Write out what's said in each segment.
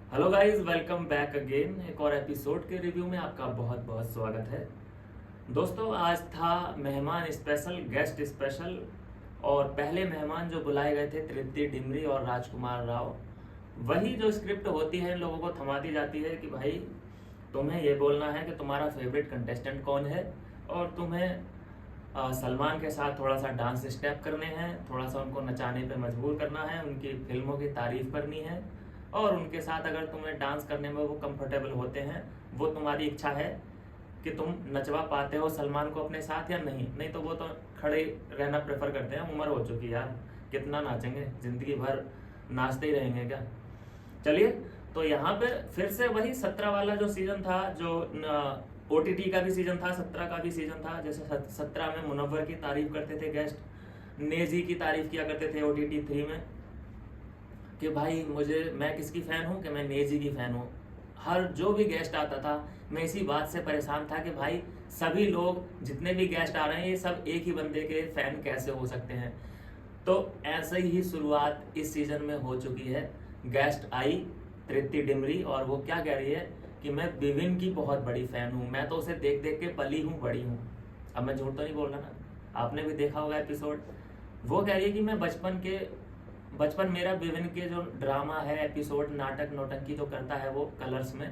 Hello guys, welcome back again. एक और episode के रिव्यू में आपका बहुत बहुत स्वागत है। दोस्तों, आज था मेहमान स्पेशल, गेस्ट स्पेशल। और पहले मेहमान जो बुलाए गए थे तृप्ति डिमरी और राजकुमार राव। वही जो स्क्रिप्ट होती है इन लोगों को थमाती जाती है कि भाई तुम्हें ये बोलना है कि तुम्हारा फेवरेट कंटेस्टेंट कौन है, और तुम्हें सलमान के साथ थोड़ा सा डांस स्टेप करने हैं, थोड़ा सा उनको नचाने पे मजबूर करना है, उनकी फिल्मों की तारीफ करनी है, और उनके साथ अगर तुम्हें डांस करने में वो कंफर्टेबल होते हैं, वो तुम्हारी इच्छा है कि तुम नचवा पाते हो सलमान को अपने साथ या नहीं। नहीं तो वो तो खड़े रहना प्रेफर करते हैं। उम्र हो चुकी यार, कितना नाचेंगे, जिंदगी भर नाचते ही रहेंगे क्या। चलिए, तो यहाँ पे फिर से वही 17 वाला जो सीजन था, जो OTT का भी सीजन था, 17 का भी सीजन था। जैसे 17 में मुनव्वर की तारीफ करते थे गेस्ट, नेजी की तारीफ किया करते थे OTT 3 में कि भाई मैं किसकी फ़ैन हूँ कि मैं नेजी की फ़ैन हूँ। हर जो भी गेस्ट आता था, मैं इसी बात से परेशान था कि भाई सभी लोग जितने भी गेस्ट आ रहे हैं ये सब एक ही बंदे के फ़ैन कैसे हो सकते हैं। तो ऐसे ही शुरुआत इस सीज़न में हो चुकी है। गेस्ट आई तृप्ति डिमरी, और वो क्या कह रही है कि मैं विभिन्न की बहुत बड़ी फ़ैन हूँ, मैं तो उसे देख देख के पली हूँ, बड़ी हूँ। अब मैं झूठ तो नहीं बोल रहा ना, आपने भी देखा होगा एपिसोड। वो कह रही है कि मैं बचपन मेरा विभिन्न के जो ड्रामा है, एपिसोड, नाटक नौटंकी जो करता है वो कलर्स में,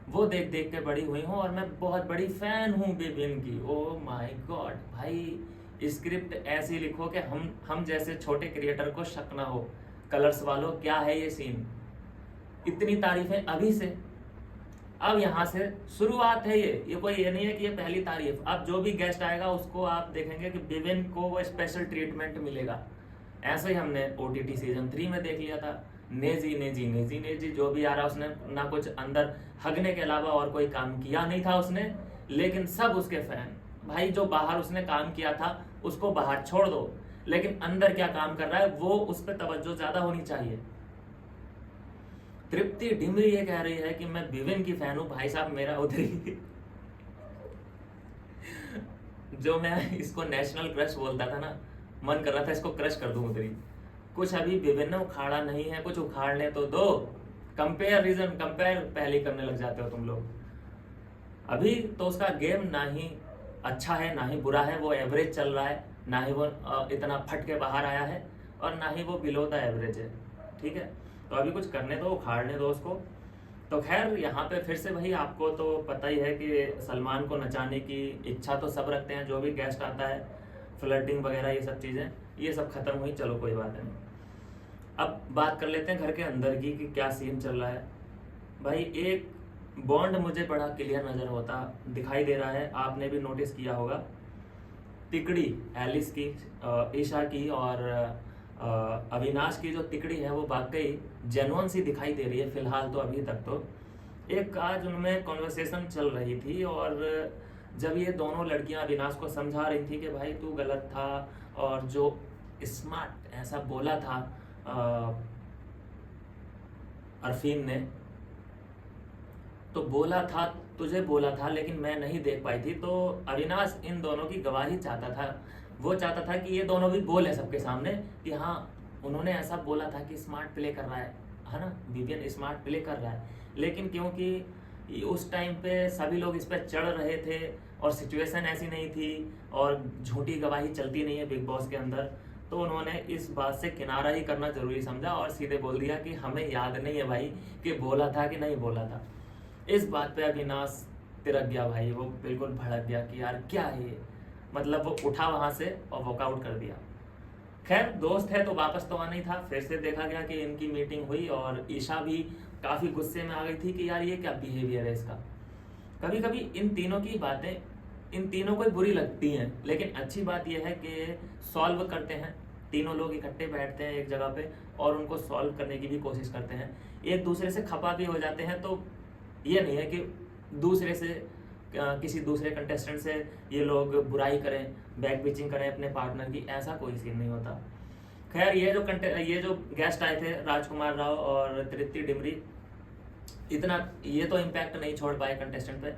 वो देख देख के बड़ी हुई हूँ, और मैं बहुत बड़ी फैन हूँ विभिन्न की। ओ माय गॉड भाई, स्क्रिप्ट ऐसी लिखो कि हम जैसे छोटे क्रिएटर को शक ना हो। कलर्स वालों, क्या है ये सीन, इतनी तारीफें अभी से। अब यहाँ से शुरुआत है, ये कोई ये नहीं है कि ये पहली तारीफ। अब जो भी गेस्ट आएगा उसको आप देखेंगे कि विभिन्न को वो स्पेशल ट्रीटमेंट मिलेगा। ऐसे ही हमने OTT सीजन 3 में देख लिया था। नेजी नेजी नेजी नेजी जो भी आ रहा, उसने ना कुछ अंदर हगने के अलावा और कोई काम किया नहीं था उसने, लेकिन सब उसके फैन। भाई जो बाहर उसने काम किया था उसको बाहर छोड़ दो, लेकिन अंदर क्या काम कर रहा है वो उस पर तवज्जो ज्यादा होनी चाहिए। तृप्ति डिमरी ये कह रही है कि मैं विभिन्न की फैन हूँ। भाई साहब, मेरा उधर ही जो मैं इसको नेशनल क्रश बोलता था ना, मन कर रहा था इसको क्रश कर दूं उधर ही। कुछ अभी विभिन्न उखाड़ा नहीं है, कुछ उखाड़ने तो दो। कंपेयर पहले करने लग जाते हो तुम लोग। अभी तो उसका गेम ना ही अच्छा है ना ही बुरा है, वो एवरेज चल रहा है। ना ही वो इतना फट के बाहर आया है, और ना ही वो बिलो द एवरेज है। ठीक है, तो अभी कुछ करने दो, उखाड़ने दो उसको। तो खैर, यहाँ पे फिर से वही, आपको तो पता ही है कि सलमान को नचाने की इच्छा तो सब रखते हैं जो भी गेस्ट आता है। फ्लर्टिंग वगैरह ये सब चीज़ें, ये सब खत्म हुई, चलो कोई बात नहीं। अब बात कर लेते हैं घर के अंदर की कि क्या सीन चल रहा है। भाई एक बॉन्ड मुझे बड़ा क्लियर नज़र होता दिखाई दे रहा है, आपने भी नोटिस किया होगा। तिकड़ी एलिस की, ईशा की और अविनाश की जो तिकड़ी है वो वाकई जेन्युइन सी दिखाई दे रही है फिलहाल तो, अभी तक तो। एक आज उनमें कॉन्वर्सेशन चल रही थी, और जब ये दोनों लड़कियां अविनाश को समझा रही थी कि भाई तू गलत था, और जो स्मार्ट ऐसा बोला था अरफीन ने, तो बोला था, तुझे बोला था लेकिन मैं नहीं देख पाई थी। तो अविनाश इन दोनों की गवाही चाहता था। वो चाहता था कि ये दोनों भी बोले सबके सामने कि हाँ, उन्होंने ऐसा बोला था कि स्मार्ट प्ले कर रहा है ना, विवियन स्मार्ट प्ले कर रहा है। लेकिन क्योंकि उस टाइम पे सभी लोग इस पर चढ़ रहे थे और सिचुएशन ऐसी नहीं थी, और झूठी गवाही चलती नहीं है बिग बॉस के अंदर, तो उन्होंने इस बात से किनारा ही करना जरूरी समझा और सीधे बोल दिया कि हमें याद नहीं है भाई कि बोला था कि नहीं बोला था। इस बात पे अविनाश तिरक गया भाई, वो बिल्कुल भड़क गया कि यार क्या है ये। मतलब वो उठा वहां से और वॉकआउट कर दिया। खैर, दोस्त है तो वापस तो आना ही था। फिर से देखा गया कि इनकी मीटिंग हुई, और ईशा भी काफी गुस्से में आ गई थी कि यार ये क्या बिहेवियर है इसका। कभी कभी इन तीनों की बातें इन तीनों को बुरी लगती हैं, लेकिन अच्छी बात यह है कि सॉल्व करते हैं। तीनों लोग इकट्ठे बैठते हैं एक जगह पे और उनको सॉल्व करने की भी कोशिश करते हैं। एक दूसरे से खफा भी हो जाते हैं, तो ये नहीं है कि दूसरे से किसी दूसरे कंटेस्टेंट से ये लोग बुराई करें, बैक पिचिंग करें अपने पार्टनर की, ऐसा कोई सीन नहीं होता। खैर, ये जो गेस्ट आए थे राजकुमार राव और तृप्ति डिमरी, इतना ये तो इम्पैक्ट नहीं छोड़ पाए कंटेस्टेंट पे।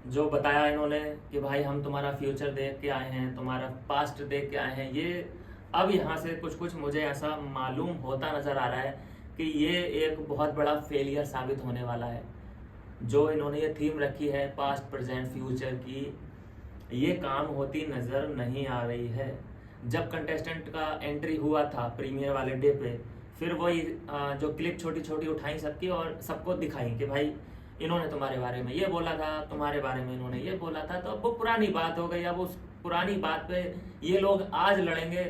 जो बताया इन्होंने कि भाई हम तुम्हारा फ्यूचर देख के आए हैं, तुम्हारा पास्ट देख के आए हैं, ये अब यहाँ से कुछ कुछ मुझे ऐसा मालूम होता नजर आ रहा है कि ये एक बहुत बड़ा फेलियर साबित होने वाला है। जो इन्होंने ये थीम रखी है पास्ट प्रेजेंट फ्यूचर की, ये काम होती नज़र नहीं आ रही है। जब कंटेस्टेंट का एंट्री हुआ था प्रीमियर वाले डे पे, फिर वही जो क्लिप छोटी छोटी उठाई सबकी और सबको दिखाई कि भाई इन्होंने तुम्हारे बारे में ये बोला था, तुम्हारे बारे में इन्होंने ये बोला था। तो अब वो पुरानी बात हो गई। अब उस पुरानी बात पे ये लोग आज लड़ेंगे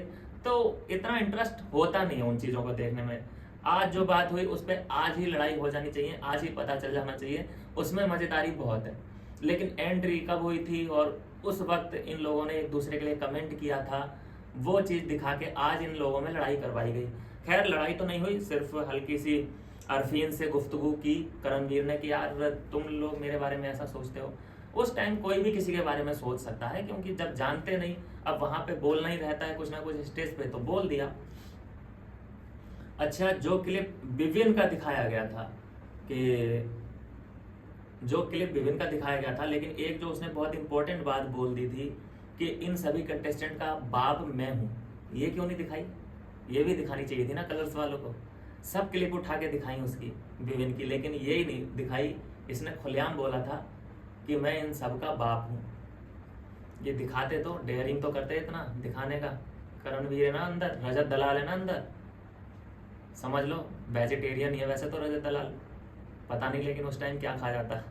तो इतना इंटरेस्ट होता नहीं है उन चीज़ों को देखने में। आज जो बात हुई उस पर आज ही लड़ाई हो जानी चाहिए, आज ही पता चल जाना चाहिए, उसमें मज़ेदारी बहुत है। लेकिन एंट्री कब हुई थी और उस वक्त इन लोगों ने एक दूसरे के लिए कमेंट किया था, वो चीज़ दिखा के आज इन लोगों में लड़ाई करवाई गई। खैर लड़ाई तो नहीं हुई, सिर्फ हल्की सी अरफीन से गुफ्तगू की करणवीर ने कि यार तुम लोग मेरे बारे में ऐसा सोचते हो। उस टाइम कोई भी किसी के बारे में सोच सकता है, क्योंकि जब जानते नहीं, अब वहां पे बोलना ही रहता है कुछ ना कुछ स्टेज पे, तो बोल दिया। अच्छा, जो क्लिप विवियन का दिखाया गया था लेकिन एक जो उसने बहुत इंपॉर्टेंट बात बोल दी थी कि इन सभी कंटेस्टेंट का बाप मैं हूँ, ये क्यों नहीं दिखाई? ये भी दिखानी चाहिए थी ना कलर्स वालों को। सब क्लिप उठा के दिखाई उसकी विवियन की, लेकिन ये ही नहीं दिखाई। इसने खुलेआम बोला था कि मैं इन सब का बाप हूँ। ये दिखाते तो डेयरिंग तो करते इतना दिखाने का। करणवीर है ना अंदर, रजत दलाल है ना अंदर, समझ लो वेजिटेरियन ही है वैसे तो रजत दलाल, पता नहीं लेकिन उस टाइम क्या खा जाता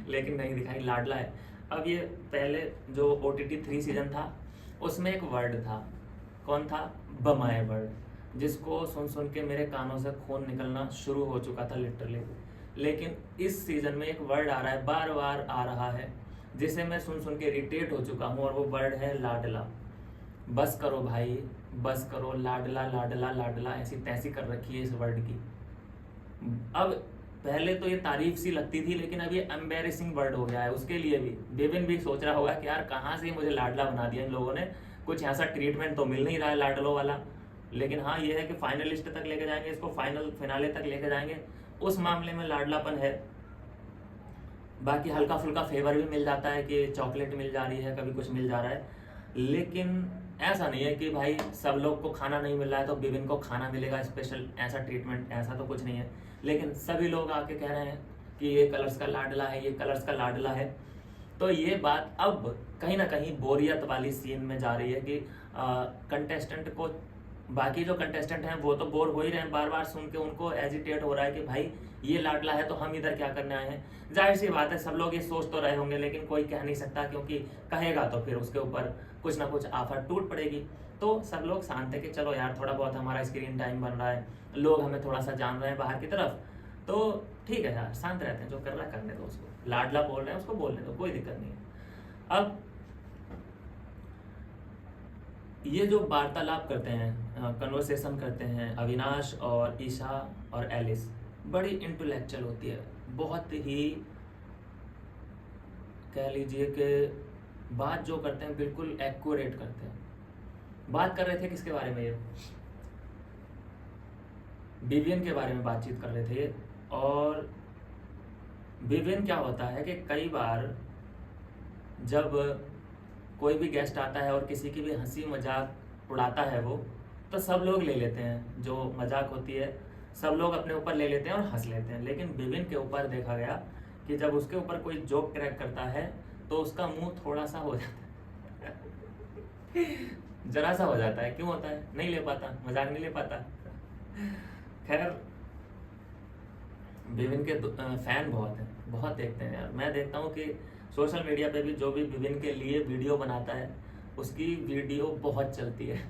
लेकिन नहीं दिखाई, लाडला है। अब ये पहले जो OTT 3 सीजन था उसमें एक वर्ड था, कौन था? बमाए वर्ड, जिसको सुन सुन के मेरे कानों से खून निकलना शुरू हो चुका था लिटरली। लेकिन इस सीजन में एक वर्ड आ रहा है, बार बार आ रहा है, जिसे मैं सुन सुन के इरिटेट हो चुका हूँ, और वो वर्ड है लाडला। बस करो भाई, बस करो, लाडला लाडला लाडला ऐसी तैसी कर रखी है इस वर्ड की। अब पहले तो ये तारीफ सी लगती थी, लेकिन अब ये एम्बेरसिंग वर्ड हो गया है उसके लिए भी। विविन भी सोच रहा होगा कि यार कहाँ से मुझे लाडला बना दिया इन लोगों ने, कुछ ऐसा ट्रीटमेंट तो मिल नहीं रहा है लाडलो वाला। लेकिन हाँ, ये है कि फाइनलिस्ट तक लेके जाएंगे इसको, फाइनल फिनाले तक लेके जाएंगे, उस मामले में लाडलापन है। बाकी हल्का फुल्का फेवर भी मिल जाता है कि चॉकलेट मिल जा रही है, कभी कुछ मिल जा रहा है। लेकिन ऐसा नहीं है कि भाई सब लोग को खाना नहीं मिल रहा है तो विविन को खाना मिलेगा स्पेशल, ऐसा ट्रीटमेंट, ऐसा तो कुछ नहीं है। लेकिन सभी लोग आके कह रहे हैं कि ये कलर्स का लाडला है, ये कलर्स का लाडला है। तो ये बात अब कहीं ना कहीं बोरियत वाली सीन में जा रही है कि कंटेस्टेंट को, बाकी जो कंटेस्टेंट हैं वो तो बोर हो ही रहे हैं, बार बार सुन के उनको एजिटेट हो रहा है कि भाई ये लाडला है तो हम इधर क्या करने आए हैं। जाहिर सी बात है सब लोग ये सोच तो रहे होंगे, लेकिन कोई कह नहीं सकता, क्योंकि कहेगा तो फिर उसके ऊपर कुछ ना कुछ आफत टूट पड़ेगी। तो सब लोग शांत है कि चलो यार थोड़ा बहुत हमारा स्क्रीन टाइम बन रहा है, लोग हमें थोड़ा सा जान रहे हैं बाहर की तरफ, तो ठीक है यार शांत रहते हैं, जो कर रहा है करने दो उसको, लाडला बोल रहे हैं उसको बोलने दो, कोई दिक्कत नहीं है। अब ये जो वार्तालाप करते हैं, कन्वर्सेशन करते हैं अविनाश और ईशा और एलिस, बड़ी इंटेलेक्चुअल होती है, बहुत ही कह लीजिए कि बात जो करते हैं बिल्कुल एक्यूरेट करते हैं। बात कर रहे थे किसके बारे में? ये विवियन के बारे में बातचीत कर रहे थे। और विवियन क्या होता है कि कई बार जब कोई भी गेस्ट आता है और किसी की भी हंसी मजाक उड़ाता है वो, तो सब लोग ले लेते हैं, जो मजाक होती है सब लोग अपने ऊपर ले लेते हैं और हंस लेते हैं। लेकिन विवियन के ऊपर देखा गया कि जब उसके ऊपर कोई जोक क्रैक करता है तो उसका मुंह थोड़ा सा हो जाता है जरा सा हो जाता है। क्यों होता है? नहीं ले पाता, मजाक नहीं ले पाता। खैर विविन के फैन बहुत हैं, बहुत देखते हैं यार। मैं देखता हूँ कि सोशल मीडिया पे भी जो भी विविन के लिए वीडियो बनाता है उसकी वीडियो बहुत चलती है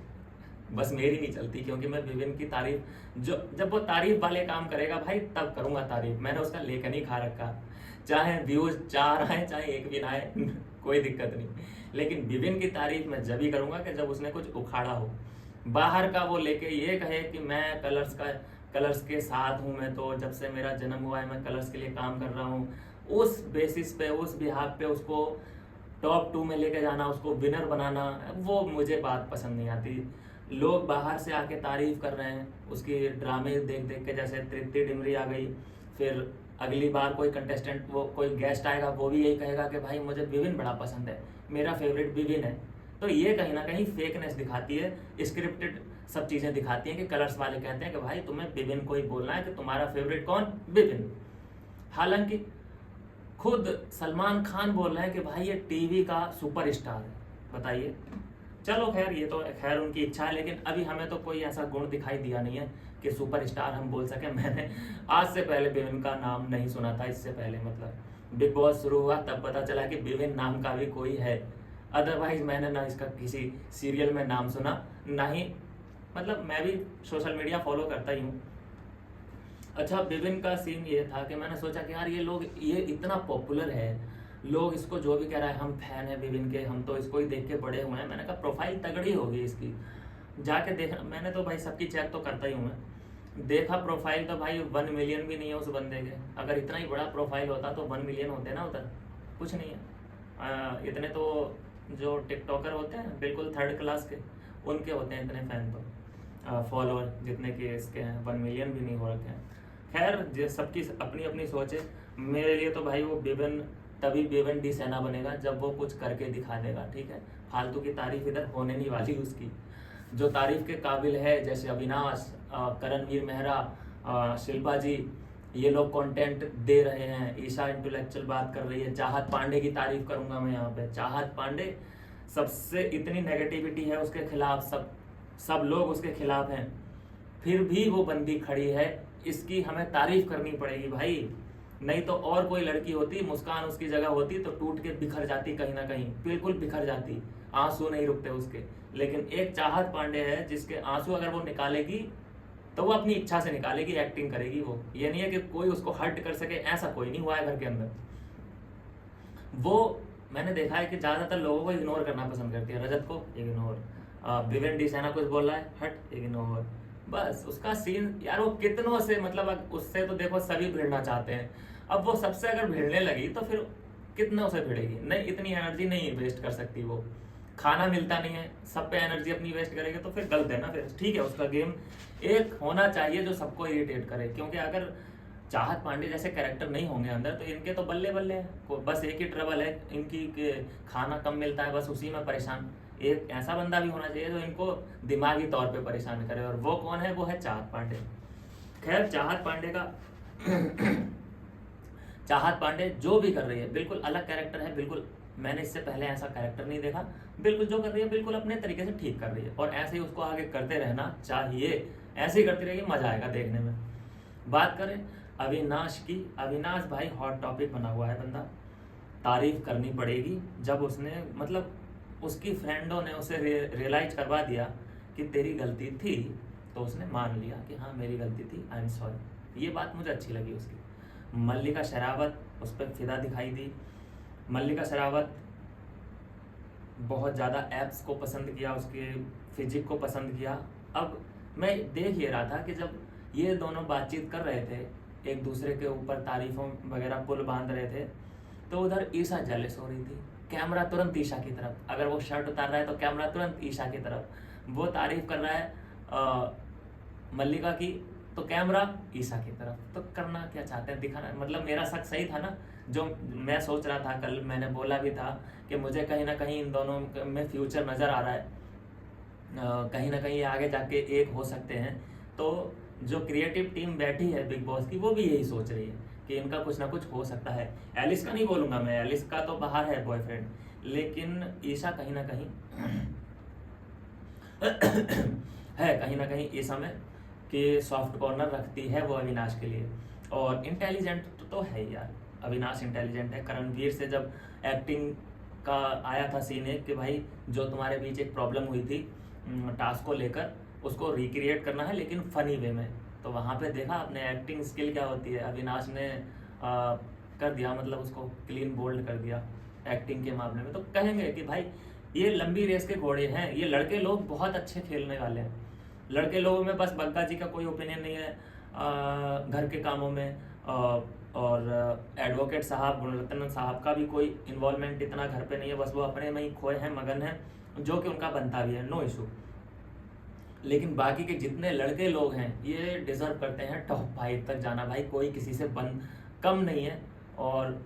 बस मेरी नहीं चलती, क्योंकि मैं विविन की तारीफ, जो जब वो तारीफ वाले काम करेगा भाई तब करूँगा तारीफ। मैंने उसका लेकर नहीं खा रखा, चाहे व्यूज 4 आए चाहे 1 भी ना आए कोई दिक्कत नहीं। लेकिन विविन की तारीफ मैं जब ही करूँगा कि जब उसने कुछ उखाड़ा हो। बाहर का वो लेके ये कहे कि मैं कलर्स के साथ हूँ, मैं तो जब से मेरा जन्म हुआ है मैं कलर्स के लिए काम कर रहा हूँ, उस बेसिस पे, उस बिहाफ पे उसको टॉप 2 में लेके जाना, उसको विनर बनाना, वो मुझे बात पसंद नहीं आती। लोग बाहर से आके तारीफ कर रहे हैं उसकी ड्रामे देख देख के, जैसे तृप्ति डिमरी आ गई, फिर अगली बार कोई कंटेस्टेंट, वो कोई गेस्ट आएगा वो भी यही कहेगा कि भाई मुझे विविन बड़ा पसंद है, मेरा फेवरेट विविन है। तो ये कहीं ना कहीं फेकनेस दिखाती है, स्क्रिप्टेड सब चीज़ें दिखाती हैं कि कलर्स वाले कहते हैं कि भाई तुम्हें विपिन को ही बोलना है कि तुम्हारा फेवरेट कौन, विपिन। हालांकि खुद सलमान खान बोल रहे हैं कि भाई ये टीवी का सुपरस्टार है। बताइए, चलो खैर ये तो खैर उनकी इच्छा है, लेकिन अभी हमें तो कोई ऐसा गुण दिखाई दिया नहीं है कि सुपरस्टार हम बोल सके। मैंने आज से पहले विपिन का नाम नहीं सुना था, इससे पहले मतलब बिग बॉस शुरू हुआ तब पता चला कि विपिन नाम का भी कोई है। अदरवाइज मैंने ना इसका किसी सीरियल में नाम सुना, ना ही मतलब मैं भी सोशल मीडिया फॉलो करता ही हूँ। अच्छा, विपिन का सीन ये था कि मैंने सोचा कि यार ये इतना पॉपुलर है, लोग इसको जो भी कह रहा है, हम फैन है विपिन के, हम तो इसको ही देख के बड़े हुए हैं। मैंने कहा प्रोफाइल तगड़ी होगी इसकी, जाके देखा मैंने तो भाई सबकी चेक तो करता ही हूँ मैं। देखा प्रोफाइल तो भाई 1 मिलियन भी नहीं है उस बंदे के। अगर इतना ही बड़ा प्रोफाइल होता तो 1 मिलियन होते ना उधर, कुछ नहीं है। इतने तो जो टिकटॉकर होते हैं बिल्कुल 3rd क्लास के, उनके होते हैं इतने फैन तो फॉलोअर, जितने के इसके हैं 1 मिलियन भी नहीं हो रखे हैं। खैर सबकी अपनी अपनी सोच है। मेरे लिए तो भाई वो विपिन तभी विपिन डी सेना बनेगा जब वो कुछ करके दिखा देगा, ठीक है। फालतू की तारीफ इधर होने नहीं वाली उसकी। जो तारीफ के काबिल है जैसे अविनाश, करणवीर मेहरा, शिल्पा जी, ये लोग कंटेंट दे रहे हैं। ईशा इंटेलेक्चुअल बात कर रही है। चाहत पांडे की तारीफ करूंगा मैं यहाँ पे। चाहत पांडे सबसे इतनी नेगेटिविटी है उसके खिलाफ, सब लोग उसके खिलाफ हैं, फिर भी वो बंदी खड़ी है। इसकी हमें तारीफ करनी पड़ेगी भाई, नहीं तो और कोई लड़की होती, मुस्कान उसकी जगह होती तो टूट के बिखर जाती कहीं ना कहीं, बिल्कुल बिखर जाती, आंसू नहीं रुकते उसके। लेकिन एक चाहत पांडे है जिसके आंसू अगर वो निकालेगी तो वो अपनी इच्छा से निकालेगी, एक्टिंग करेगी वो। ये नहीं है कि कोई उसको हर्ट कर सके, ऐसा कोई नहीं हुआ है घर के अंदर। वो मैंने देखा है कि ज्यादातर लोगों को इग्नोर करना पसंद करती है। रजत को इग्नोर, विपिन डी सेना कुछ बोल रहा है, हट इग्नोर, बस उसका सीन। यार वो कितनों से, मतलब उससे तो देखो सभी भिड़ना चाहते हैं, अब वो सबसे अगर भिड़ने लगी तो फिर कितनों से भिड़ेगी। नहीं, इतनी एनर्जी नहीं वेस्ट कर सकती वो, खाना मिलता नहीं है, सब पे एनर्जी अपनी वेस्ट करेगी तो फिर गलत है ना। फिर ठीक है, उसका गेम एक होना चाहिए जो सबको इरिटेट करे, क्योंकि अगर चाहत पांडे जैसे कैरेक्टर नहीं होंगे अंदर तो इनके तो बल्ले बल्ले है। बस एक ही ट्रबल है इनकी कि खाना कम मिलता है, बस उसी में परेशान। एक ऐसा बंदा भी होना चाहिए जो इनको दिमागी तौर पे परेशान करे, और वो कौन है? वो है चाहत पांडे। खैर चाहत पांडे का चाहत पांडे जो भी कर रही है बिल्कुल अलग कैरेक्टर है, बिल्कुल मैंने इससे पहले ऐसा कैरेक्टर नहीं देखा। बिल्कुल जो कर रही है बिल्कुल अपने तरीके से ठीक कर रही है, और ऐसे ही उसको आगे करते रहना चाहिए। ऐसे ही करती रहेगी, मजा आएगा देखने में। बात करें अविनाश की, अविनाश भाई हॉट टॉपिक बना हुआ है बंदा, तारीफ करनी पड़ेगी। जब उसने मतलब उसकी फ्रेंडों ने उसे रियलाइज करवा दिया कि तेरी गलती थी, तो उसने मान लिया कि हाँ मेरी गलती थी, आई एम सॉरी। ये बात मुझे अच्छी लगी उसकी। मल्लिका शेरावत उस पर फिदा दिखाई दी। मल्लिका शेरावत बहुत ज़्यादा एप्स को पसंद किया, उसके फिजिक को पसंद किया। अब मैं देख ये रहा था कि जब ये दोनों बातचीत कर रहे थे, एक दूसरे के ऊपर तारीफों वगैरह पुल बांध रहे थे, तो उधर ईशा जेलस हो रही थी। कैमरा तुरंत ईशा की तरफ, अगर वो शर्ट उतार रहा है तो कैमरा तुरंत ईशा की तरफ। वो तारीफ कर रहा है मल्लिका की, तो कैमरा ईशा की तरफ। तो करना क्या चाहते हैं, दिखाना, मतलब मेरा शक सही था ना। जो मैं सोच रहा था, कल मैंने बोला भी था कि मुझे कहीं ना कहीं इन दोनों में फ्यूचर नज़र आ रहा है, कहीं ना कहीं आगे जाके एक हो सकते हैं। तो जो क्रिएटिव टीम बैठी है बिग बॉस की, वो भी यही सोच रही है कि इनका कुछ ना कुछ हो सकता है। एलिस का नहीं बोलूँगा मैं, एलिस का तो बाहर है बॉयफ्रेंड, लेकिन ईशा कहीं ना कहीं है, कहीं ना कहीं ईशा में कि सॉफ्ट कॉर्नर रखती है वो अविनाश के लिए। और इंटेलिजेंट तो है यार, अविनाश इंटेलिजेंट है। करणवीर से जब एक्टिंग का आया था सीन एक कि भाई जो तुम्हारे बीच एक प्रॉब्लम हुई थी टास्क को लेकर, उसको रिक्रिएट करना है लेकिन फनी वे में, तो वहाँ पे देखा आपने एक्टिंग स्किल क्या होती है। अविनाश ने कर दिया, मतलब उसको क्लीन बोल्ड कर दिया एक्टिंग के मामले में। तो कहेंगे कि भाई ये लंबी रेस के घोड़े हैं, ये लड़के लोग बहुत अच्छे खेलने वाले हैं। लड़के लोगों में बस बग्गा जी का कोई ओपिनियन नहीं है घर के कामों में, और एडवोकेट साहब गुणरत्न साहब का भी कोई इन्वॉल्वमेंट इतना घर पे नहीं है, बस वो अपने में ही खोए हैं, मगन हैं, जो कि उनका बनता भी है, नो इशू। लेकिन बाकी के जितने लड़के लोग हैं ये डिजर्व करते हैं टॉप 5 तक जाना। भाई कोई किसी से कम नहीं है, और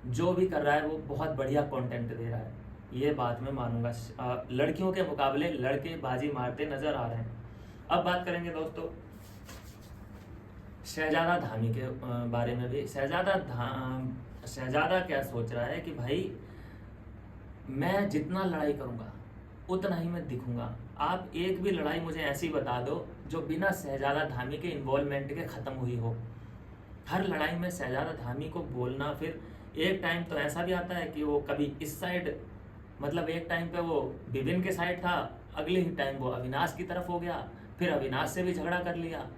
जो भी कर रहा है वो बहुत बढ़िया कंटेंट दे रहा है, ये बात मैं मानूंगा। लड़कियों के मुकाबले लड़के बाजी मारते नजर आ रहे हैं, अब बात करेंगे दोस्तों शहजादा धामी के बारे में भी। शहजादा क्या सोच रहा है कि भाई मैं जितना लड़ाई करूंगा उतना ही मैं दिखूंगा। आप एक भी लड़ाई मुझे ऐसी बता दो जो बिना शहजादा धामी के इन्वॉल्वमेंट के ख़त्म हुई हो। हर लड़ाई में शहजादा धामी को बोलना, फिर एक टाइम तो ऐसा भी आता है कि वो कभी इस साइड, मतलब एक टाइम पे वो विपिन के साइड था, अगले ही टाइम वो अविनाश की तरफ हो गया, फिर अविनाश से भी झगड़ा कर लिया।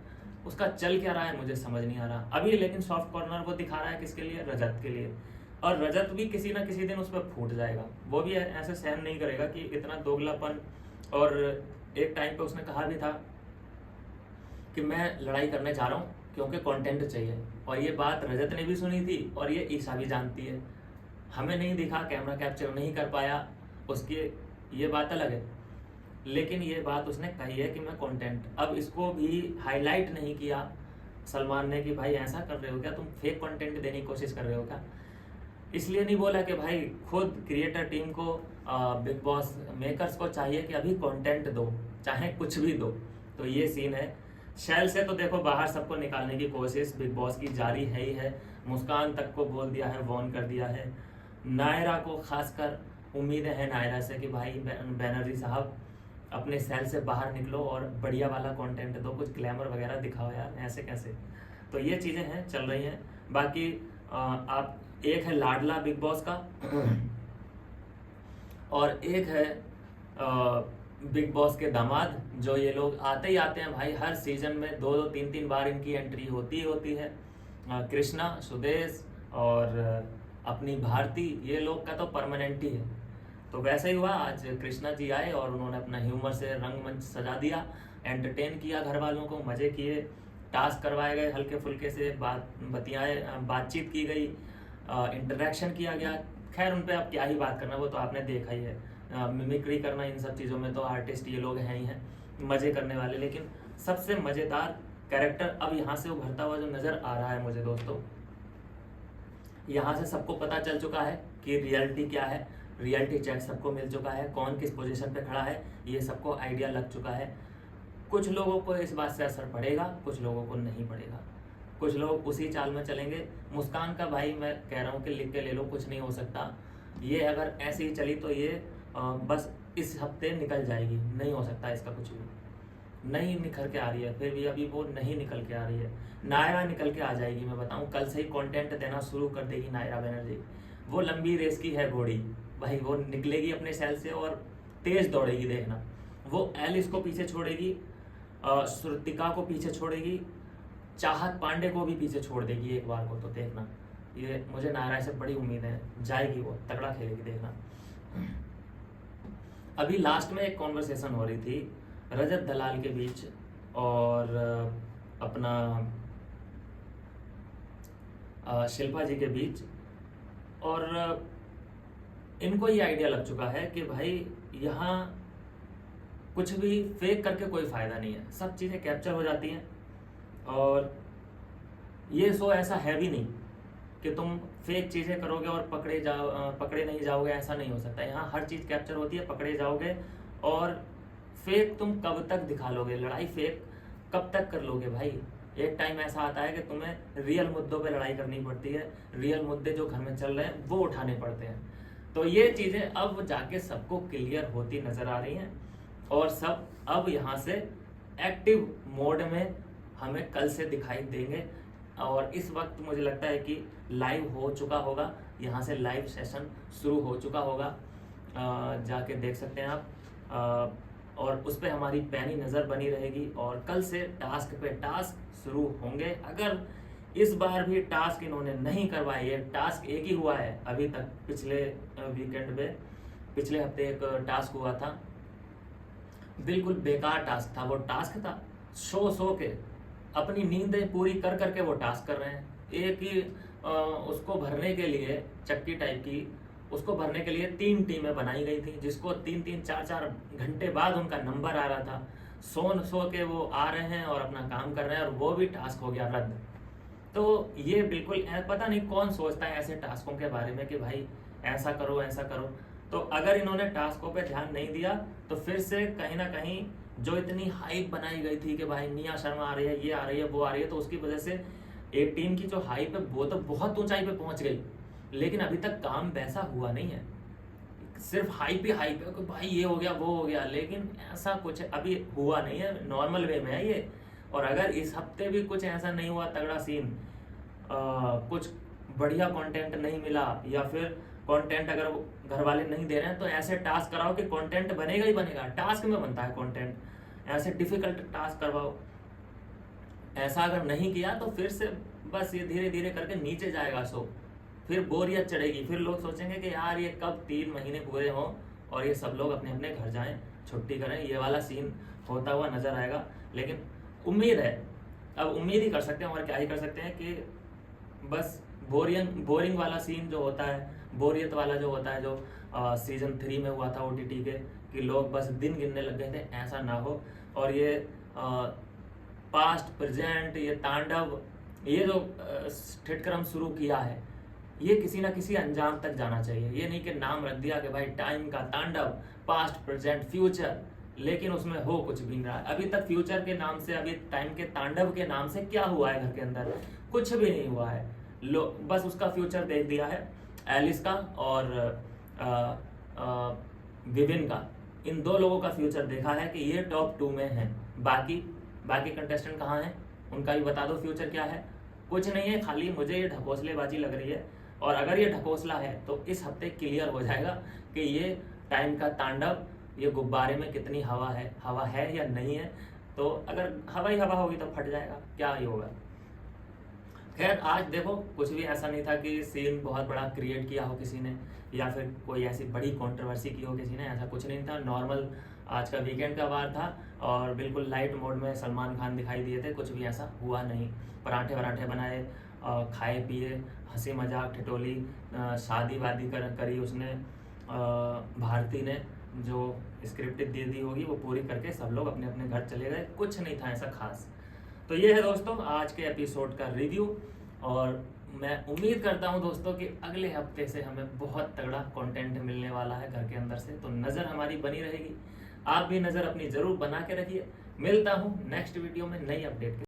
उसका चल क्या रहा है मुझे समझ नहीं आ रहा अभी। लेकिन सॉफ्ट कॉर्नर वो दिखा रहा है किसके लिए? रजत के लिए। और रजत भी किसी ना किसी दिन उस पर फूट जाएगा। वो भी ऐसे सहन नहीं करेगा कि इतना दोगलापन। और एक टाइम पे उसने कहा भी था कि मैं लड़ाई करने जा रहा हूँ क्योंकि कंटेंट चाहिए, और ये बात रजत ने भी सुनी थी और ये ईशा भी जानती है। हमें नहीं दिखा, कैमरा कैप्चर नहीं कर पाया उसकी, ये बात अलग है, लेकिन ये बात उसने कही है कि मैं कंटेंट। अब इसको भी हाईलाइट नहीं किया सलमान ने कि भाई ऐसा कर रहे हो क्या, तुम फेक कंटेंट देने की कोशिश कर रहे हो क्या। इसलिए नहीं बोला कि भाई खुद क्रिएटर टीम को, बिग बॉस मेकर्स को चाहिए कि अभी कंटेंट दो, चाहे कुछ भी दो। तो ये सीन है। शैल से तो देखो बाहर सबको निकालने की कोशिश बिग बॉस की जारी है ही है। मुस्कान तक को बोल दिया है, वॉर्न कर दिया है। नायरा को खासकर उम्मीदें हैं नायरा से कि भाई बैनर्जी साहब अपने सेल से बाहर निकलो और बढ़िया वाला कंटेंट दो, कुछ ग्लैमर वगैरह दिखाओ यार, ऐसे कैसे। तो ये चीज़ें हैं, चल रही हैं। बाकी आप, एक है लाडला बिग बॉस का और एक है बिग बॉस के दामाद, जो ये लोग आते ही आते हैं भाई। हर सीजन में 2-3 बार इनकी एंट्री होती है। कृष्णा, सुदेश और अपनी भारती, ये लोग का तो परमानेंट ही है। तो वैसे ही हुआ, आज कृष्णा जी आए और उन्होंने अपना ह्यूमर से रंगमंच सजा दिया, एंटरटेन किया घर वालों को, मज़े किए, टास्क करवाए गए हल्के फुल्के से, बातचीत की गई, इंटरेक्शन किया गया। खैर उन पे अब क्या ही बात करना, वो तो आपने देखा ही है। मिमिक्री करना, इन सब चीज़ों में तो आर्टिस्ट ये लोग हैं ही हैं, मज़े करने वाले। लेकिन सबसे मज़ेदार कैरेक्टर अब यहाँ से उभरता हुआ जो नज़र आ रहा है मुझे दोस्तों, यहाँ से सबको पता चल चुका है कि रियलिटी क्या है। रियलिटी चेक सबको मिल चुका है, कौन किस पोजीशन पे खड़ा है ये सबको आइडिया लग चुका है। कुछ लोगों को इस बात से असर पड़ेगा, कुछ लोगों को नहीं पड़ेगा। कुछ लोग उसी चाल में चलेंगे। मुस्कान का भाई मैं कह रहा हूँ कि लिख के ले लो, कुछ नहीं हो सकता। ये अगर ऐसे ही चली तो ये बस इस हफ्ते निकल जाएगी, नहीं हो सकता इसका कुछ भी। नहीं निखर के आ रही है, फिर भी अभी वो नहीं निकल के आ रही है। नायरा निकल के आ जाएगी, मैं बताऊँ, कल से ही कंटेंट देना शुरू कर देगी नायरा बनर्जी। वो लंबी रेस की है घोड़ी भाई, वो निकलेगी अपने सेल से और तेज दौड़ेगी, देखना। वो एलिस को पीछे छोड़ेगी, श्रुतिका को पीछे छोड़ेगी, चाहत पांडे को भी पीछे छोड़ देगी एक बार को, तो देखना। ये मुझे नायरा से बड़ी उम्मीद है, जाएगी वो, तगड़ा खेलेगी, देखना। अभी लास्ट में एक कॉन्वर्सेशन हो रही थी रजत दलाल के बीच और अपना शिल्पा जी के बीच, और इनको ये आइडिया लग चुका है कि भाई यहाँ कुछ भी फेक करके कोई फ़ायदा नहीं है, सब चीज़ें कैप्चर हो जाती हैं। और ये शो ऐसा है भी नहीं कि तुम फेक चीज़ें करोगे और पकड़े नहीं जाओगे, ऐसा नहीं हो सकता। यहाँ हर चीज़ कैप्चर होती है, पकड़े जाओगे। और फेक तुम कब तक दिखा लोगे, लड़ाई फेक कब तक कर लोगे भाई। एक टाइम ऐसा आता है कि तुम्हें रियल मुद्दों पे लड़ाई करनी पड़ती है, रियल मुद्दे जो घर में चल रहे हैं वो उठाने पड़ते हैं। तो ये चीज़ें अब जाके सबको क्लियर होती नज़र आ रही हैं और सब अब यहाँ से एक्टिव मोड में हमें कल से दिखाई देंगे। और इस वक्त मुझे लगता है कि लाइव हो चुका होगा, यहाँ से लाइव सेशन शुरू हो चुका होगा, जाके देख सकते हैं आप। और उस पर हमारी पैनी नज़र बनी रहेगी और कल से टास्क पे टास्क शुरू होंगे। अगर इस बार भी टास्क इन्होंने नहीं करवाए, ये टास्क एक ही हुआ है अभी तक, पिछले वीकेंड पे, पिछले हफ्ते एक टास्क हुआ था, बिल्कुल बेकार टास्क था। वो टास्क था सो के अपनी नींदें पूरी कर करके वो टास्क कर रहे हैं। एक ही उसको भरने के लिए, चक्की टाइप की, उसको भरने के लिए 3 टीमें बनाई गई थी, जिसको 3-3, 4-4 घंटे बाद उनका नंबर आ रहा था। सो के वो आ रहे हैं और अपना काम कर रहे हैं और वो भी टास्क हो गया रद्द। तो ये बिल्कुल पता नहीं कौन सोचता है ऐसे टास्कों के बारे में कि भाई ऐसा करो ऐसा करो। तो अगर इन्होंने टास्कों पे ध्यान नहीं दिया तो फिर से कहीं ना कहीं जो इतनी हाइप बनाई गई थी कि भाई निया शर्मा आ रही है, ये आ रही है, वो आ रही है, तो उसकी वजह से एक टीम की जो हाइप है वो तो बहुत ऊंचाई पे पहुंच गई, लेकिन अभी तक काम वैसा हुआ नहीं है। सिर्फ हाइप ही हाइप है कि भाई ये हो गया, वो हो गया, लेकिन ऐसा कुछ अभी हुआ नहीं है, नॉर्मल वे में है ये। और अगर इस हफ्ते भी कुछ ऐसा नहीं हुआ तगड़ा सीन, कुछ बढ़िया कंटेंट नहीं मिला, या फिर कंटेंट अगर घर वाले नहीं दे रहे हैं, तो ऐसे टास्क कराओ कि कंटेंट बनेगा ही बनेगा। टास्क में बनता है कंटेंट, ऐसे डिफिकल्ट टास्क करवाओ। ऐसा अगर नहीं किया तो फिर से बस ये धीरे धीरे करके नीचे जाएगा शो, फिर बोरियत चढ़ेगी, फिर लोग सोचेंगे कि यार ये कब 3 महीने पूरे हों और ये सब लोग अपने अपने घर जाएं, छुट्टी करें। ये वाला सीन होता हुआ नजर आएगा। लेकिन उम्मीद है, अब उम्मीद ही कर सकते हैं और क्या ही कर सकते हैं कि बस बोरिंग वाला सीन जो होता है, बोरियत वाला जो होता है, जो सीजन 3 में हुआ था OTT के, कि लोग बस दिन गिनने लग गए थे, ऐसा ना हो। और ये पास्ट प्रेजेंट, ये तांडव, ये जो ठिठकरम शुरू किया है, ये किसी ना किसी अंजाम तक जाना चाहिए। ये नहीं कि नाम रख दिया कि भाई टाइम का तांडव, पास्ट प्रेजेंट फ्यूचर, लेकिन उसमें हो कुछ भी नहीं रहा। अभी तक फ्यूचर के नाम से, अभी टाइम के तांडव के नाम से क्या हुआ है घर के अंदर? कुछ भी नहीं हुआ है। बस उसका फ्यूचर देख दिया है, एलिस का और विविन का। इन 2 लोगों का फ्यूचर देखा है कि ये टॉप 2 में हैं। बाकी कंटेस्टेंट कहाँ हैं, उनका भी बता दो फ्यूचर क्या है। कुछ नहीं है, खाली मुझे ये ढकोसलेबाजी लग रही है। और अगर ये ढकोसला है तो इस हफ्ते क्लियर हो जाएगा कि ये टाइम का तांडव, ये गुब्बारे में कितनी हवा है या नहीं है। तो अगर हवा ही हवा होगी तो फट जाएगा, क्या ही होगा। खैर, आज देखो कुछ भी ऐसा नहीं था कि सीन बहुत बड़ा क्रिएट किया हो किसी ने, या फिर कोई ऐसी बड़ी कंट्रोवर्सी की हो किसी ने, ऐसा कुछ नहीं था। नॉर्मल आज का वीकेंड का वार था और बिल्कुल लाइट मोड में सलमान खान दिखाई दिए थे। कुछ भी ऐसा हुआ नहीं। पराठे वराठे बनाए, खाए पिए, हंसी मजाक ठिठोली, शादी वादी करी उसने, भारती ने जो स्क्रिप्ट दे दी होगी वो पूरी करके सब लोग अपने अपने घर चले गए। कुछ नहीं था ऐसा खास। तो ये है दोस्तों आज के एपिसोड का रिव्यू। और मैं उम्मीद करता हूं दोस्तों कि अगले हफ्ते से हमें बहुत तगड़ा कंटेंट मिलने वाला है घर के अंदर से, तो नज़र हमारी बनी रहेगी। आप भी नज़र अपनी ज़रूर बना के रखिए। मिलता हूं नेक्स्ट वीडियो में नई अपडेट के